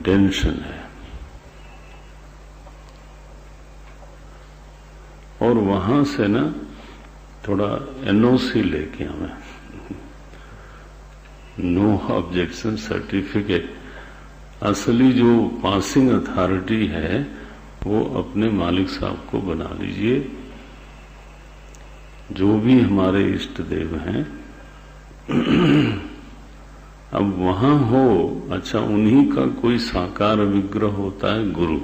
Intention है। और वहां से ना थोड़ा एनओसी लेके हमें, नो ऑब्जेक्शन सर्टिफिकेट, असली जो पासिंग अथॉरिटी है वो अपने मालिक साहब को बना लीजिए। जो भी हमारे इष्ट देव हैं अब वहां हो, अच्छा उन्हीं का कोई साकार विग्रह होता है गुरु,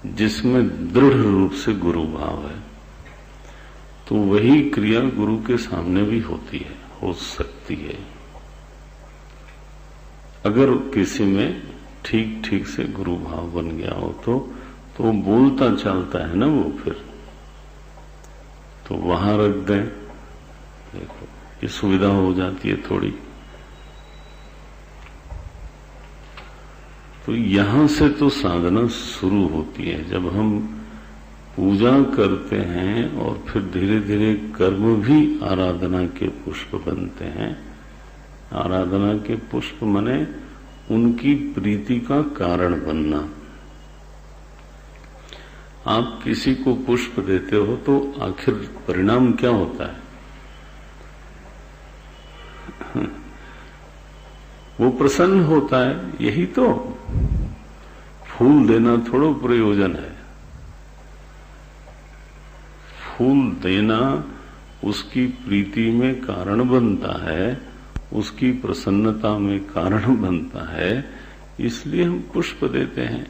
जिसमें दृढ़ रूप से गुरु भाव है, तो वही क्रिया गुरु के सामने भी होती है, हो सकती है, अगर किसी में ठीक ठीक से गुरु भाव बन गया हो तो बोलता चलता है ना वो, फिर तो वहां रख दें, देखो ये सुविधा हो जाती है थोड़ी। तो यहां से तो साधना शुरू होती है, जब हम पूजा करते हैं और फिर धीरे धीरे कर्म भी आराधना के पुष्प बनते हैं। आराधना के पुष्प माने उनकी प्रीति का कारण बनना। आप किसी को पुष्प देते हो तो आखिर परिणाम क्या होता है? वो प्रसन्न होता है, यही तो। फूल देना थोड़ा प्रयोजन है, फूल देना उसकी प्रीति में कारण बनता है, उसकी प्रसन्नता में कारण बनता है, इसलिए हम पुष्प देते हैं।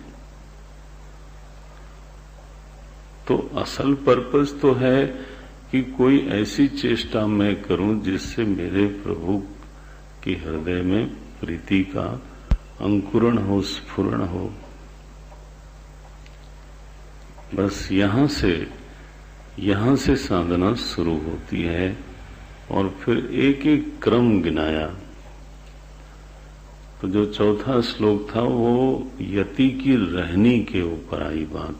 तो असल पर्पस तो है कि कोई ऐसी चेष्टा मैं करूं जिससे मेरे प्रभु के हृदय में प्रीति का अंकुरण हो, स्फुरण हो। बस यहां से साधना शुरू होती है। और फिर एक एक क्रम गिनाया। तो जो चौथा श्लोक था वो यति की रहनी के ऊपर आई बात।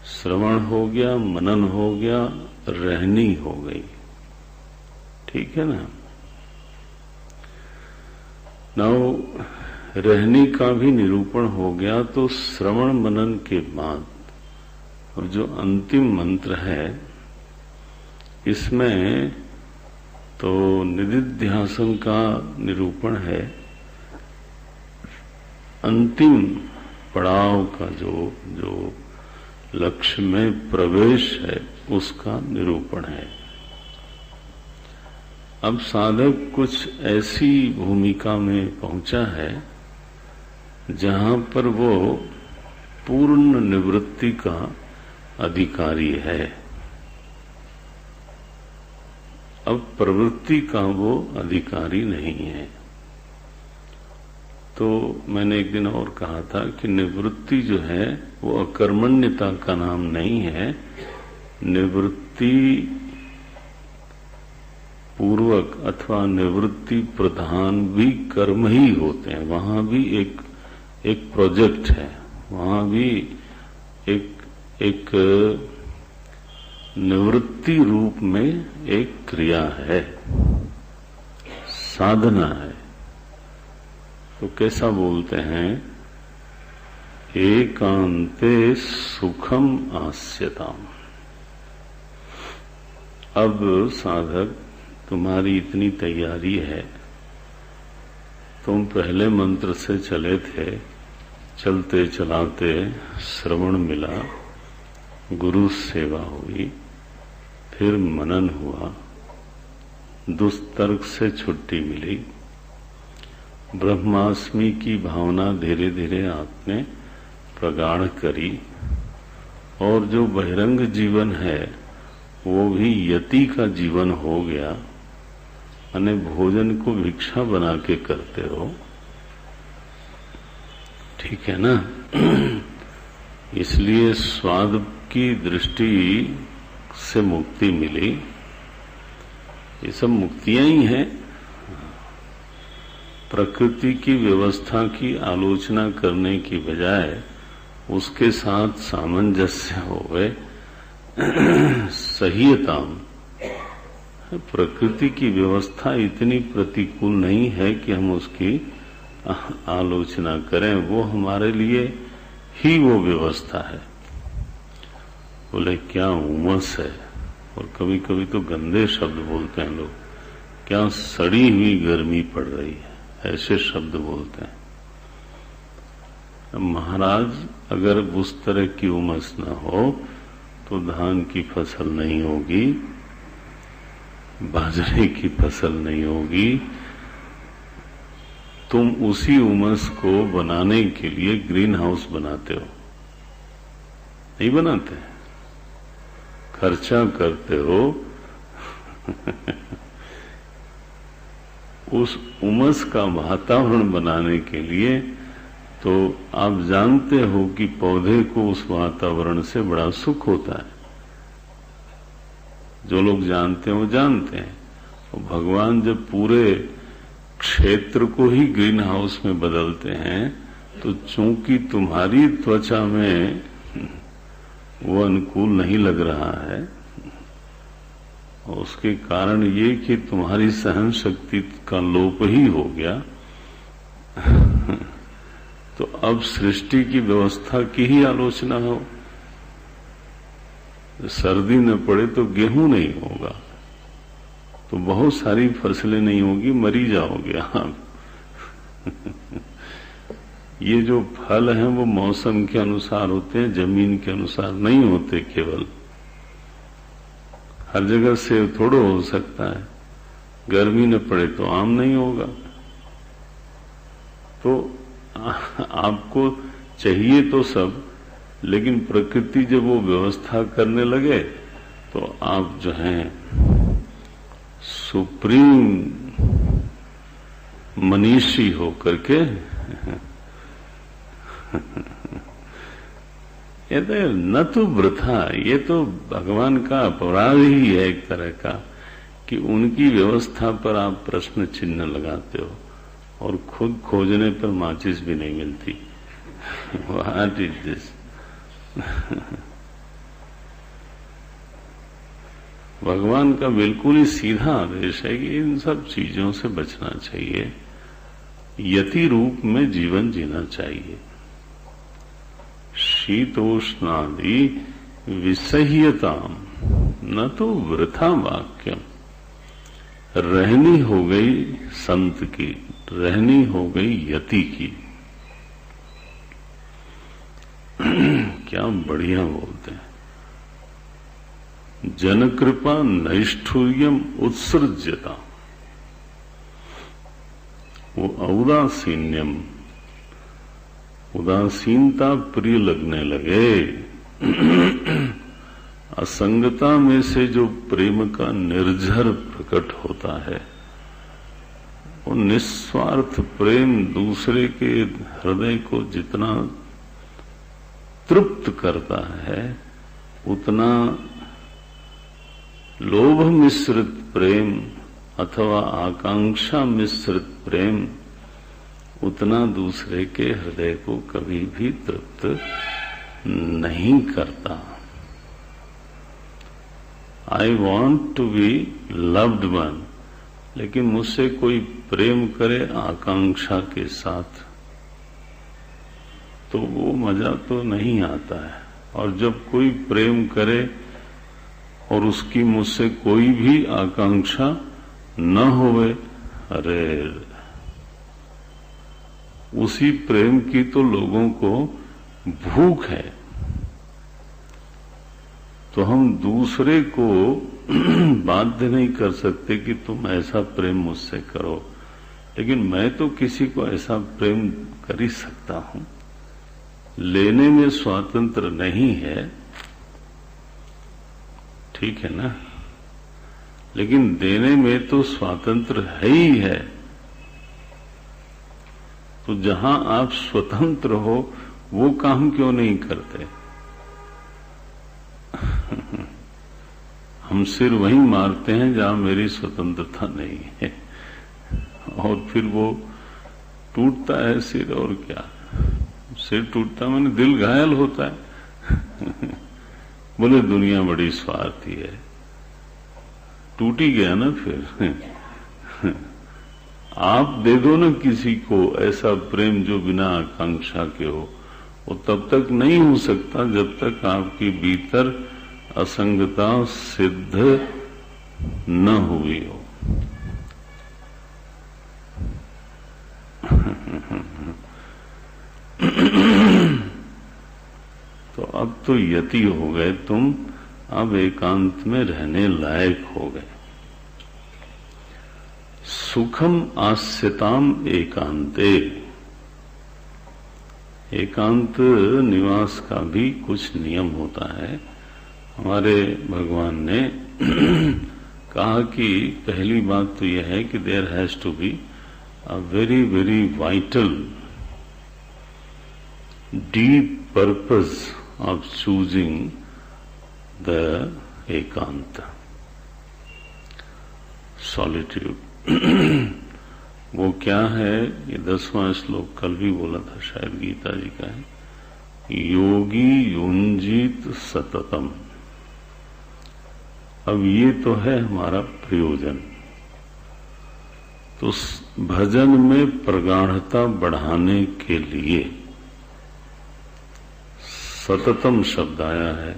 श्रवण हो गया, मनन हो गया, रहनी हो गई, ठीक है ना। नाउ रहनी का भी निरूपण हो गया, तो श्रवण मनन के बाद और जो अंतिम मंत्र है इसमें तो निदिध्यासन का निरूपण है। अंतिम पड़ाव का जो लक्ष्य में प्रवेश है उसका निरूपण है। अब साधक कुछ ऐसी भूमिका में पहुंचा है जहां पर वो पूर्ण निवृत्ति का अधिकारी है। अब प्रवृत्ति का वो अधिकारी नहीं है। तो मैंने एक दिन और कहा था कि निवृत्ति जो है वो अकर्मण्यता का नाम नहीं है। निवृत्ति पूर्वक अथवा निवृत्ति प्रधान भी कर्म ही होते हैं। वहां भी एक प्रोजेक्ट है, वहां भी एक निवृत्ति रूप में एक क्रिया है, साधना है। तो कैसा बोलते हैं? एकांते सुखम आस्यताम। अब साधक तुम्हारी इतनी तैयारी है, तुम पहले मंत्र से चले थे, चलते चलाते श्रवण मिला, गुरु सेवा हुई, फिर मनन हुआ, दुस्तर्क से छुट्टी मिली, ब्रह्मास्मि की भावना धीरे धीरे आपने प्रगाढ़ करी, और जो बहिरंग जीवन है वो भी यति का जीवन हो गया, यानी भोजन को भिक्षा बना के करते हो, ठीक है ना। इसलिए स्वाद की दृष्टि से मुक्ति मिली। ये सब मुक्तियां ही हैं। प्रकृति की व्यवस्था की आलोचना करने की बजाय उसके साथ सामंजस्य हो गए, सहीयता। प्रकृति की व्यवस्था इतनी प्रतिकूल नहीं है कि हम उसकी आलोचना करें, वो हमारे लिए ही वो व्यवस्था है। बोले क्या उमस है, और कभी कभी तो गंदे शब्द बोलते हैं लोग, क्या सड़ी हुई गर्मी पड़ रही है, ऐसे शब्द बोलते हैं। महाराज, अगर उस तरह की उमस न हो तो धान की फसल नहीं होगी, बाजरे की फसल नहीं होगी। तुम उसी उमस को बनाने के लिए ग्रीन हाउस बनाते हो, नहीं बनाते? खर्चा करते हो उस उमस का वातावरण बनाने के लिए। तो आप जानते हो कि पौधे को उस वातावरण से बड़ा सुख होता है। जो लोग जानते हैं वो जानते हैं। और भगवान जब पूरे क्षेत्र को ही ग्रीन हाउस में बदलते हैं, तो चूंकि तुम्हारी त्वचा में वो अनुकूल नहीं लग रहा है, और उसके कारण ये कि तुम्हारी सहन शक्ति का लोप ही हो गया, तो अब सृष्टि की व्यवस्था की ही आलोचना हो। सर्दी न पड़े तो गेहूं नहीं होगा, तो बहुत सारी फसलें नहीं होगी, मरी जाओगे आप। ये जो फल हैं वो मौसम के अनुसार होते हैं, जमीन के अनुसार नहीं होते। केवल हर जगह सेब थोड़ा हो सकता है, गर्मी न पड़े तो आम नहीं होगा। तो आपको चाहिए तो सब, लेकिन प्रकृति जब वो व्यवस्था करने लगे तो आप जो हैं सुप्रीम मनीषी हो करके ये तो न तो वृथा, ये तो भगवान का अपराध ही है एक तरह का, कि उनकी व्यवस्था पर आप प्रश्न चिन्ह लगाते हो और खुद खोजने पर माचिस भी नहीं मिलती। What is this? भगवान का बिल्कुल ही सीधा आदेश है कि इन सब चीजों से बचना चाहिए, यति रूप में जीवन जीना चाहिए। शीतोष्णादि विसह्यताम न तो वृथा वाक्यम। रहनी हो गई संत की, रहनी हो गई यति की। क्या बढ़िया बोलते हैं। जन कृपा नैष्ठुर्यम उत्सृज्यता, वो औदासीन्यम, उदासीनता प्रिय लगने लगे। असंगता में से जो प्रेम का निर्झर प्रकट होता है, वो निस्वार्थ प्रेम दूसरे के हृदय को जितना तृप्त करता है, उतना लोभ मिश्रित प्रेम अथवा आकांक्षा मिश्रित प्रेम उतना दूसरे के हृदय को कभी भी तृप्त नहीं करता। I want to be loved one, लेकिन मुझसे कोई प्रेम करे आकांक्षा के साथ, तो वो मजा तो नहीं आता है। और जब कोई प्रेम करे और उसकी मुझसे कोई भी आकांक्षा न होवे, अरे उसी प्रेम की तो लोगों को भूख है। तो हम दूसरे को बाध्य नहीं कर सकते कि तुम ऐसा प्रेम मुझसे करो, लेकिन मैं तो किसी को ऐसा प्रेम कर ही सकता हूं। लेने में स्वातंत्र नहीं है, ठीक है ना, लेकिन देने में तो स्वातंत्र है ही है। तो जहां आप स्वतंत्र हो वो काम क्यों नहीं करते? हम सिर वहीं मारते हैं जहां मेरी स्वतंत्रता नहीं है, और फिर वो टूटता है सिर। और क्या, सिर टूटता मैंने दिल घायल होता है। बोले दुनिया बड़ी स्वार्थी है, टूट ही गया ना फिर। आप दे दो ना किसी को ऐसा प्रेम जो बिना आकांक्षा के हो, वो तब तक नहीं हो सकता जब तक आपके भीतर असंगता सिद्ध न हुई हो। तो अब तो यति हो गए तुम, अब एकांत में रहने लायक हो गए। सुखम आस्यताम एकांते, एकांत निवास का भी कुछ नियम होता है। हमारे भगवान ने कहा कि पहली बात तो यह है कि there has to be a very, very vital, deep purpose of choosing the ekanta, solitude। वो क्या है, ये 10वां श्लोक कल भी बोला था, शायद गीता जी का है, योगी युंजीत सततम। अब ये तो है हमारा प्रयोजन। तो भजन में प्रगाढ़ता बढ़ाने के लिए सततम शब्द आया है।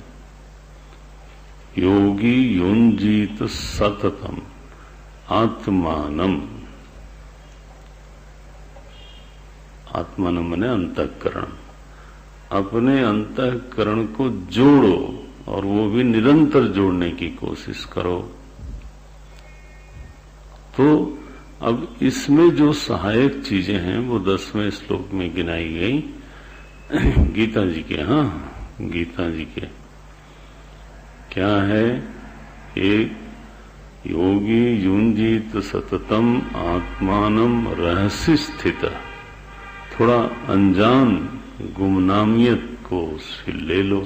योगी युंजीत सततम आत्मानम, आत्मानम माने अंतःकरण, अपने अंतःकरण को जोड़ो और वो भी निरंतर जोड़ने की कोशिश करो। तो अब इसमें जो सहायक चीजें हैं वो 10वें श्लोक में गिनाई गई गीता जी के। हाँ, गीता जी के क्या है, एक योगी युंजीत सततम आत्मानम रहस्य स्थित, थोड़ा अनजान गुमनामियत को उससे ले लो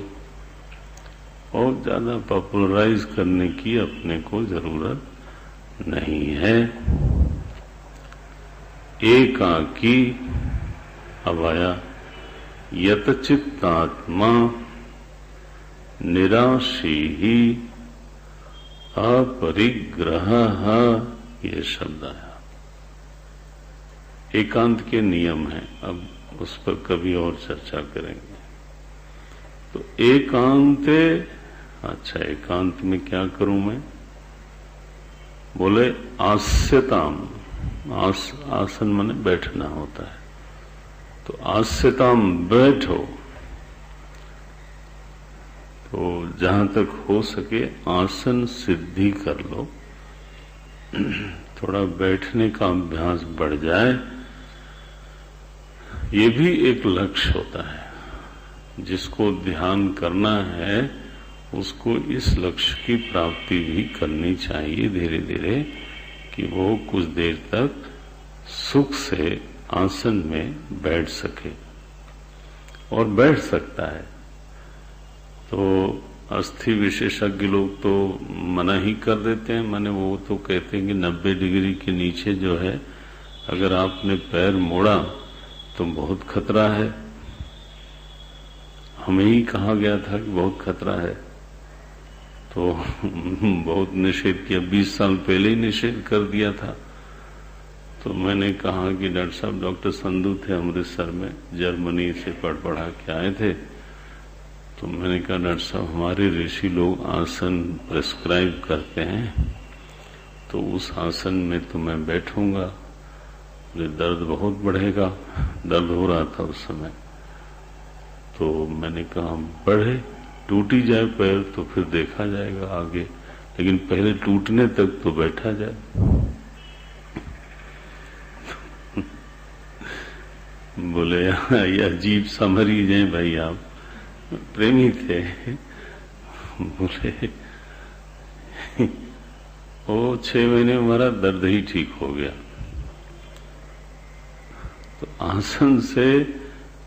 और ज्यादा पॉपुलराइज करने की अपने को जरूरत नहीं है। एकाकी अब आया यतचित्तात्मा निराशी ही अपरिग्रह, ये शब्द आया। एकांत के नियम हैं, अब उस पर कभी और चर्चा करेंगे। तो एकांते, अच्छा एकांत में क्या करूं मैं, बोले आस्यताम, आसन माने बैठना होता है। तो आस्यताम बैठो, तो जहां तक हो सके आसन सिद्धि कर लो, थोड़ा बैठने का अभ्यास बढ़ जाए। ये भी एक लक्ष्य होता है, जिसको ध्यान करना है उसको इस लक्ष्य की प्राप्ति भी करनी चाहिए धीरे धीरे, कि वो कुछ देर तक सुख से आसन में बैठ सके, और बैठ सकता है। तो अस्थि विशेषज्ञ लोग तो मना ही कर देते हैं, माने वो तो कहते हैं कि 90 डिग्री के नीचे जो है अगर आपने पैर मोड़ा तो बहुत खतरा है। हमें ही कहा गया था कि बहुत खतरा है, तो बहुत निषेध किया, 20 साल पहले ही निषेध कर दिया था। तो मैंने कहा कि डॉक्टर साहब, डॉक्टर संधू थे अमृतसर में, जर्मनी से पढ़ा के आए थे। तो मैंने कहा डॉक्टर साहब, हमारे ऋषि लोग आसन प्रेस्क्राइब करते हैं, तो उस आसन में तो मैं बैठूंगा, मुझे दर्द बहुत बढ़ेगा। दर्द हो रहा था उस समय। तो मैंने कहा बढ़े, टूट ही जाए पैर तो फिर देखा जाएगा आगे, लेकिन पहले टूटने तक तो बैठा जाए। बोले ये अजीब समरी जाए भाई, आप प्रेमी थे। बोले वो 6 महीने में हमारा दर्द ही ठीक हो गया। तो आसन से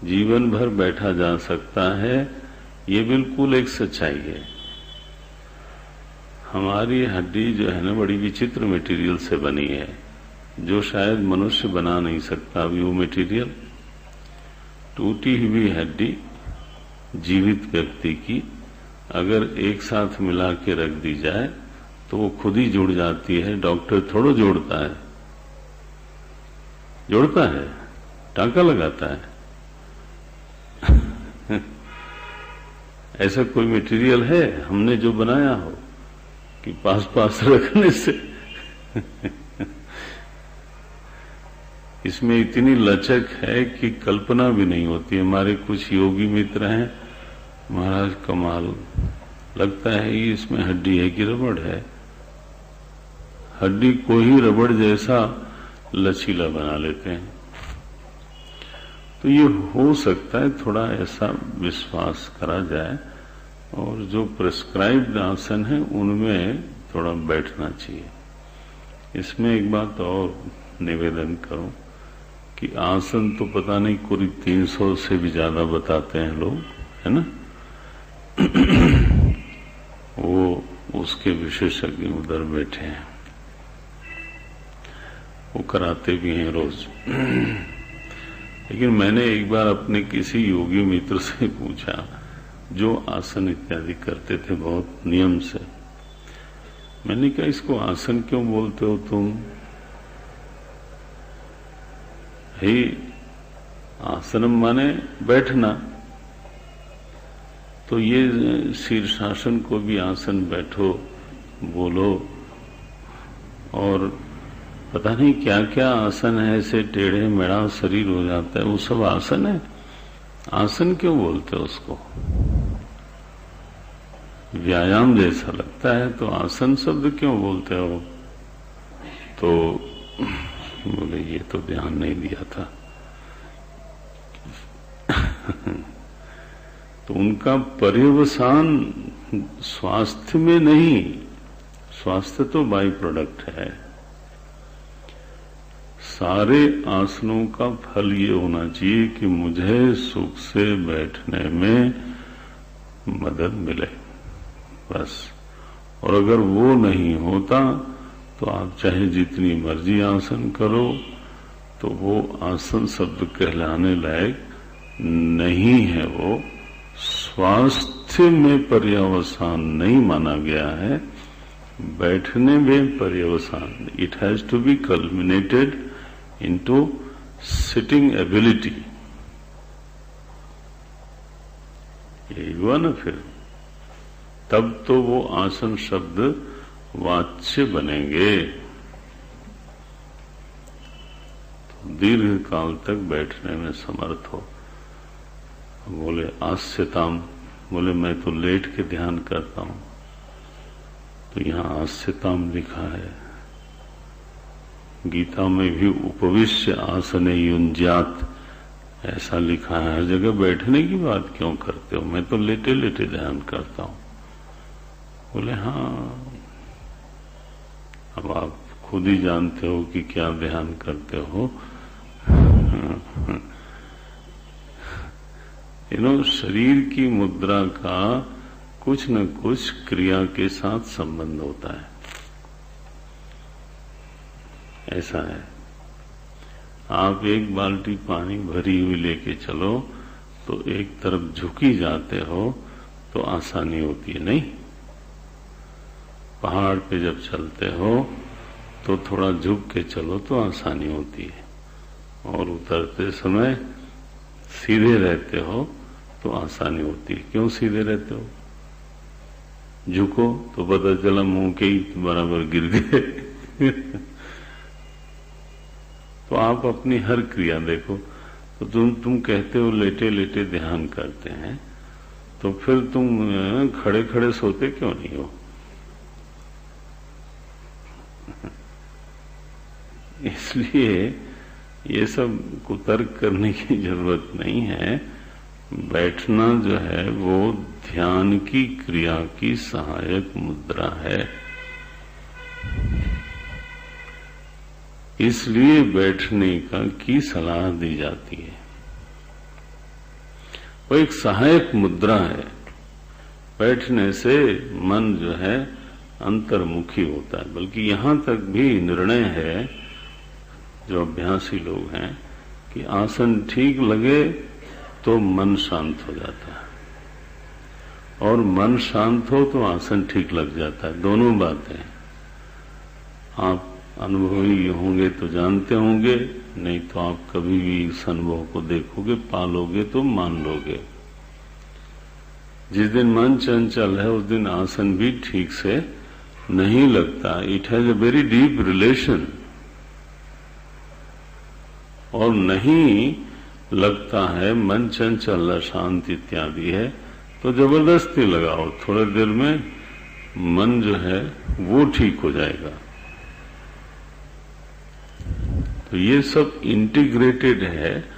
जीवन भर बैठा जा सकता है, ये बिल्कुल एक सच्चाई है। हमारी हड्डी जो है ना, बड़ी विचित्र मटेरियल से बनी है, जो शायद मनुष्य बना नहीं सकता अभी वो मटेरियल। टूटी हुई हड्डी जीवित व्यक्ति की अगर एक साथ मिला के रख दी जाए तो वो खुद ही जुड़ जाती है, डॉक्टर थोड़ा जोड़ता है। जोड़ता है, टांका लगाता है। ऐसा कोई मटेरियल है हमने जो बनाया हो कि पास पास रखने से इसमें इतनी लचक है कि कल्पना भी नहीं होती। हमारे कुछ योगी मित्र हैं, महाराज कमाल लगता है कि इसमें हड्डी है कि रबड़ है। हड्डी को ही रबड़ जैसा लचीला बना लेते हैं। तो ये हो सकता है थोड़ा ऐसा विश्वास करा जाए, और जो प्रिस्क्राइब्ड आसन है उनमें थोड़ा बैठना चाहिए। इसमें एक बात और निवेदन करूं कि आसन तो पता नहीं पूरी 300 से भी ज्यादा बताते हैं लोग, है ना। वो उसके विशेषज्ञ उधर बैठे हैं, वो कराते भी हैं रोज। लेकिन मैंने एक बार अपने किसी योगी मित्र से पूछा जो आसन इत्यादि करते थे बहुत नियम से। मैंने कहा इसको आसन क्यों बोलते हो तुम? ही आसनम माने बैठना, तो ये शीर्षासन को भी आसन बैठो बोलो, और पता नहीं क्या क्या आसन है, ऐसे टेढ़े मेढ़ा शरीर हो जाता है, वो सब आसन है। आसन क्यों बोलते हो उसको? व्यायाम जैसा लगता है, तो आसन शब्द क्यों बोलते हो? तो बोले ये तो ध्यान नहीं दिया था। तो उनका पर्यवसान स्वास्थ्य में नहीं, स्वास्थ्य तो बाई प्रोडक्ट है। सारे आसनों का फल ये होना चाहिए कि मुझे सुख से बैठने में मदद मिले, बस। और अगर वो नहीं होता तो आप चाहे जितनी मर्जी आसन करो, तो वो आसन शब्द कहलाने लायक नहीं है। वो स्वास्थ्य में पर्यवसान नहीं माना गया है, बैठने में पर्यवसान। It has to be culminated into sitting ability. यही हुआ ना फिर, तब तो वो आसन शब्द वाच्य बनेंगे। तो दीर्घ काल तक बैठने में समर्थ हो। बोले आस्यताम, बोले मैं तो लेट के ध्यान करता हूं। तो यहां आस्यताम लिखा है। गीता में भी उपविश्य आसने युंज्यात ऐसा लिखा है। हर जगह बैठने की बात क्यों करते हो? मैं तो लेटे लेटे ध्यान करता हूं। बोले हाँ, अब आप खुद ही जानते हो कि क्या ध्यान करते हो। शरीर की मुद्रा का कुछ न कुछ क्रिया के साथ संबंध होता है, ऐसा है। आप एक बाल्टी पानी भरी हुई लेके चलो तो एक तरफ झुकी जाते हो तो आसानी होती है, नहीं? पहाड़ पे जब चलते हो तो थोड़ा झुक के चलो तो आसानी होती है, और उतरते समय सीधे रहते हो तो आसानी होती है। क्यों सीधे रहते हो? झुको तो पता चला मुंह के ही बराबर गिर गए। तो आप अपनी हर क्रिया देखो। तो तुम कहते हो लेटे लेटे ध्यान करते हैं, तो फिर तुम खड़े खड़े सोते क्यों नहीं हो? इसलिए ये सब कुतर्क करने की जरूरत नहीं है। बैठना जो है वो ध्यान की क्रिया की सहायक मुद्रा है। इसलिए बैठने की सलाह दी जाती है। वो एक सहायक मुद्रा है। बैठने से मन जो है अंतर्मुखी होता है। बल्कि यहां तक भी निर्णय है, जो अभ्यासी लोग हैं, कि आसन ठीक लगे तो मन शांत हो जाता है, और मन शांत हो तो आसन ठीक लग जाता है। दोनों बातें। आप अनुभवी होंगे तो जानते होंगे, नहीं तो आप कभी भी इस अनुभव को देखोगे, पालोगे तो मान लोगे। जिस दिन मन चंचल है उस दिन आसन भी ठीक से नहीं लगता। It has a very deep relation. और नहीं लगता है, मन चंचल अशांत इत्यादि है, तो जबरदस्ती लगाओ, थोड़ी देर में मन जो है वो ठीक हो जाएगा। तो ये सब इंटीग्रेटेड है,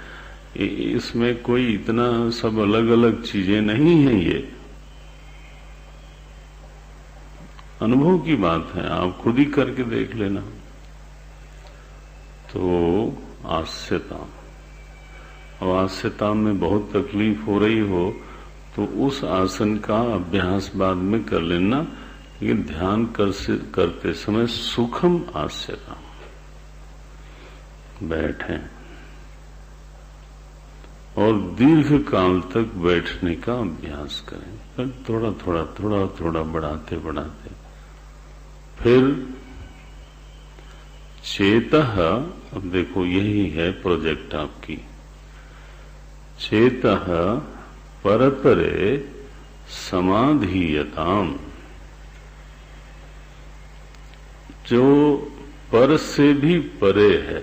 इसमें कोई इतना सब अलग अलग चीजें नहीं है। ये अनुभव की बात है, आप खुद ही करके देख लेना। तो आस्यता, और आस्यता में बहुत तकलीफ हो रही हो तो उस आसन का अभ्यास बाद में कर लेना, लेकिन ध्यान करते समय सुखम आस्यता बैठें और दीर्घ काल तक बैठने का अभ्यास करें। फिर थोड़ा थोड़ा थोड़ा थोड़ा बढ़ाते बढ़ाते फिर चेतः, अब देखो यही है प्रोजेक्ट आपकी, चेतः परतरे समाधीयताम, जो पर से भी परे है।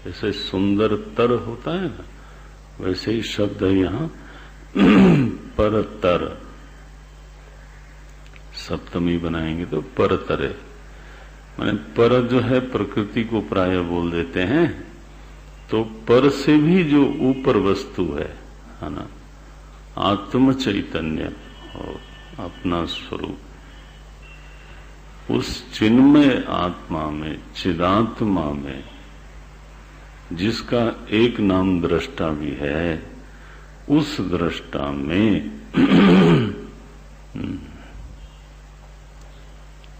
जैसे सुंदर तर होता है ना, वैसे ही शब्द है यहाँ परतर, सप्तमी बनाएंगे तो परतरे, माने पर जो है प्रकृति को प्राय बोल देते हैं, तो पर से भी जो ऊपर वस्तु है ना, आत्म चैतन्य और अपना स्वरूप, उस चिन्मय आत्मा में, चिदात्मा में, जिसका एक नाम दृष्टा भी है, उस दृष्टा में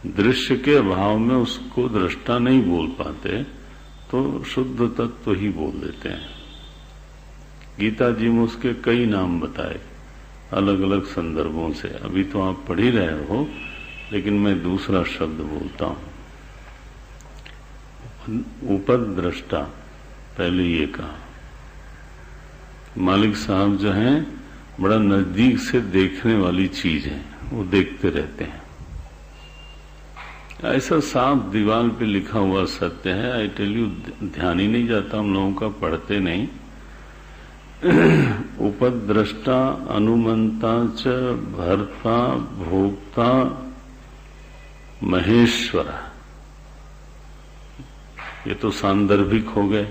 दृश्य के अभाव में उसको दृष्टा नहीं बोल पाते, तो शुद्ध तत्व ही बोल देते हैं। गीता जी में उसके कई नाम बताए अलग अलग संदर्भों से। अभी तो आप पढ़ ही रहे हो, लेकिन मैं दूसरा शब्द बोलता हूं, उपद्रष्टा। पहले ये कहा, मालिक साहब जो हैं बड़ा नजदीक से देखने वाली चीज है, वो देखते रहते हैं। ऐसा साफ दीवार पे लिखा हुआ सत्य है। आई टेल यू, ध्यान ही नहीं जाता हम लोगों का, पढ़ते नहीं। उपद्रष्टा अनुमंता च भर्ता भोक्ता महेश्वर, ये तो सांदर्भिक हो गए,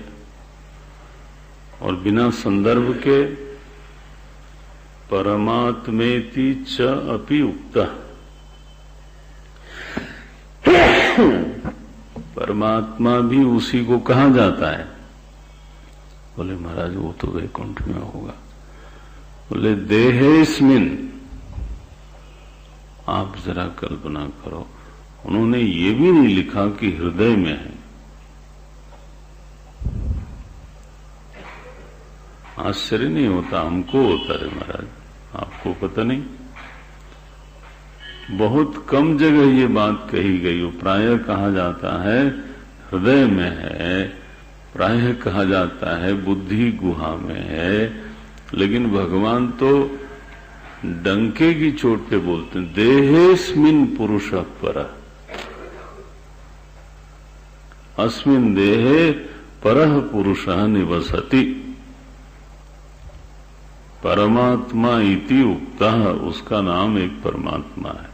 और बिना संदर्भ के परमात्मेति च अपि उक्ता, परमात्मा भी उसी को कहा जाता है। बोले महाराज वो तो वैकुंठ में होगा। बोले देहेस्मिन, आप जरा कल्पना करो, उन्होंने ये भी नहीं लिखा कि हृदय में है। आश्चर्य नहीं होता, हमको होता है महाराज, आपको पता नहीं। बहुत कम जगह ये बात कही गई हो। प्रायः कहा जाता है हृदय में है, प्रायः कहा जाता है बुद्धि गुहा में है, लेकिन भगवान तो डंके की चोट पे बोलते हैं, देहेस्मिन पुरुषः परः, अस्मिन देहे परः पुरुषः निवसति। परमात्मा इति उक्तः, उसका नाम एक परमात्मा है।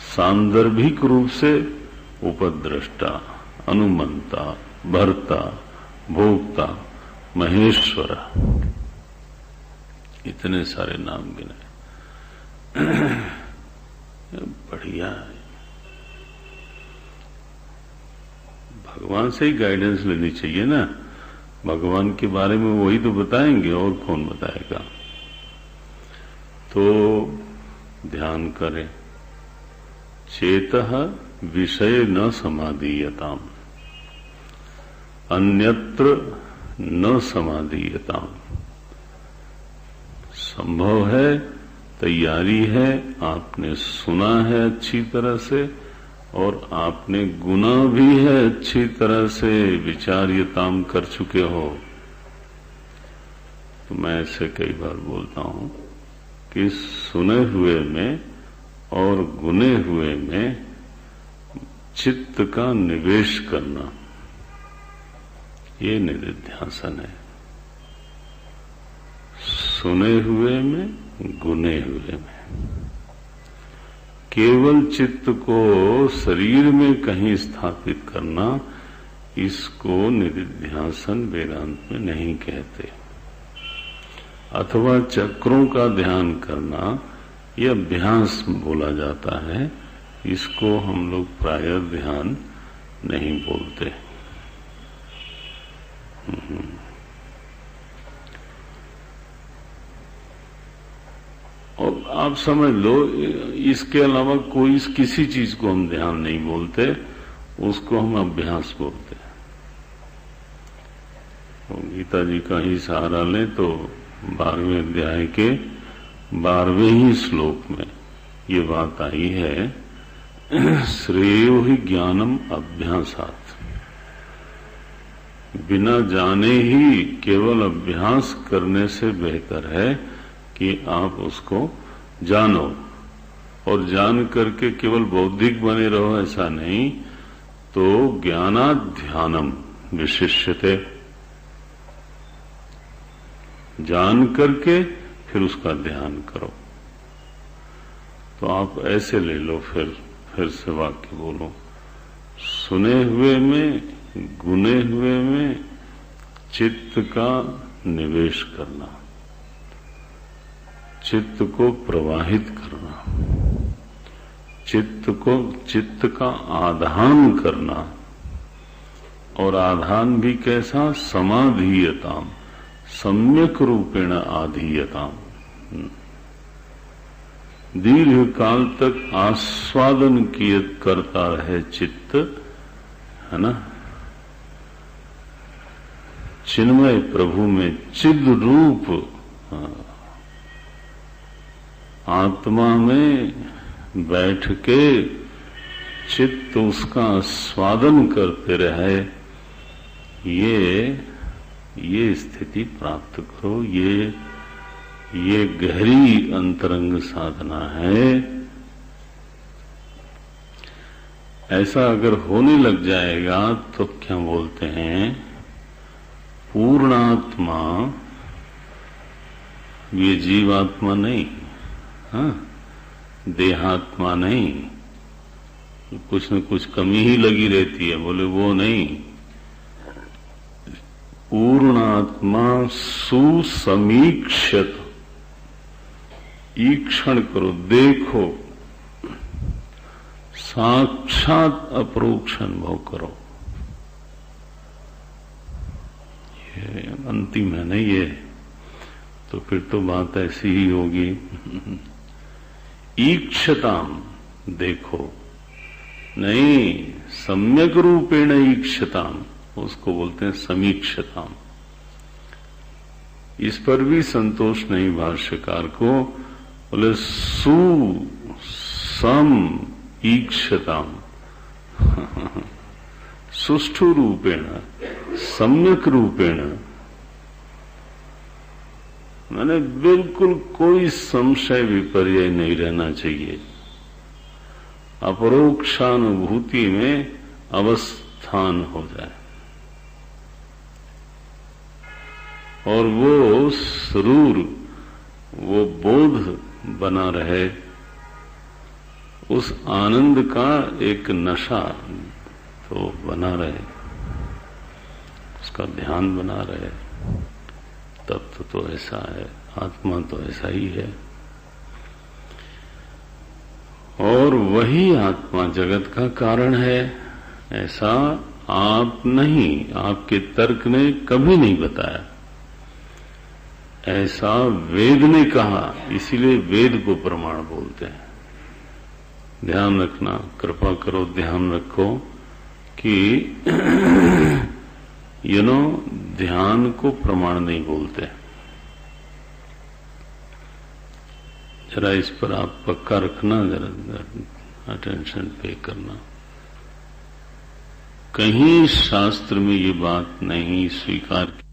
सांदर्भिक रूप से उपद्रष्टा, अनुमंता, भर्ता, भोक्ता, महेश्वर, इतने सारे नाम गिने। बढ़िया है, भगवान से ही गाइडेंस लेनी चाहिए ना। भगवान के बारे में वही तो बताएंगे, और कौन बताएगा। तो ध्यान करें, चेतः विषय न समाधीयताम, अन्यत्र न समाधीयताम। संभव है, तैयारी है, आपने सुना है अच्छी तरह से, और आपने गुना भी है अच्छी तरह से, विचार्यताम कर चुके हो। तो मैं ऐसे कई बार बोलता हूं कि सुने हुए में और गुने हुए में चित्त का निवेश करना, ये निधिध्यासन है। सुने हुए में, गुने हुए में। केवल चित्त को शरीर में कहीं स्थापित करना, इसको निधिध्यासन वेदांत में नहीं कहते। अथवा चक्रों का ध्यान करना, यह अभ्यास बोला जाता है, इसको हम लोग प्रायः ध्यान नहीं बोलते। और आप समझ लो, इसके अलावा कोई किसी चीज को हम ध्यान नहीं बोलते, उसको हम अभ्यास बोलते हैं। तो गीता जी का ही सहारा लें तो 12वें अध्याय के 12वें ही श्लोक में ये बात आई है, श्रेयो ही ज्ञानम अभ्यासात्। बिना जाने ही केवल अभ्यास करने से बेहतर है कि आप उसको जानो, और जान करके केवल बौद्धिक बने रहो ऐसा नहीं। तो ज्ञानाध्यानम विशिष्यते, जान करके फिर उसका ध्यान करो। तो आप ऐसे ले लो, फिर से वाक्य बोलो, सुने हुए में, गुने हुए में चित्त का निवेश करना, चित्त को प्रवाहित करना, चित्त का आधान करना। और आधान भी कैसा? समाधीयताम, सम्यक रूपेण आधीयताम। दीर्घ काल तक आस्वादन किए करता रहे चित्त, है ना। चिन्मय प्रभु में चिद रूप आत्मा में बैठ के चित्त उसका आस्वादन करते रहे, ये स्थिति प्राप्त करो। ये गहरी अंतरंग साधना है। ऐसा अगर होने लग जाएगा तो क्या बोलते हैं, पूर्णात्मा, ये जीवात्मा नहीं, हाँ, देहात्मा नहीं, कुछ न कुछ कमी ही लगी रहती है, बोले वो नहीं। पूर्णात्मा सुसमीक्षत, ईक्षण करो, देखो, साक्षात अपरोक्ष अनुभव करो। ये अंतिम है नहीं ये, तो फिर तो बात ऐसी ही होगी। ईक्षताम, देखो, नहीं, सम्यक रूपेण ईक्षताम, उसको बोलते हैं समीक्षताम। इस पर भी संतोष नहीं भाष्यकार को, बोले सम ईक्षताम, सुष्ठु रूपेण, सम्यक रूपेण, मैंने बिल्कुल कोई संशय विपर्य नहीं रहना चाहिए। अपरोक्षानुभूति में अवस्थान हो जाए और वो सरूर, वो बोध बना रहे, उस आनंद का एक नशा तो बना रहे, उसका ध्यान बना रहे। तत्व तो ऐसा है, आत्मा तो ऐसा ही है, और वही आत्मा जगत का कारण है। ऐसा आप नहीं, आपके तर्क ने कभी नहीं बताया, ऐसा वेद ने कहा, इसीलिए वेद को प्रमाण बोलते हैं। ध्यान रखना, कृपा करो, ध्यान रखो कि ध्यान को प्रमाण नहीं बोलते। जरा इस पर आप पक्का रखना, जरा अटेंशन पे करना। कहीं शास्त्र में ये बात नहीं स्वीकार की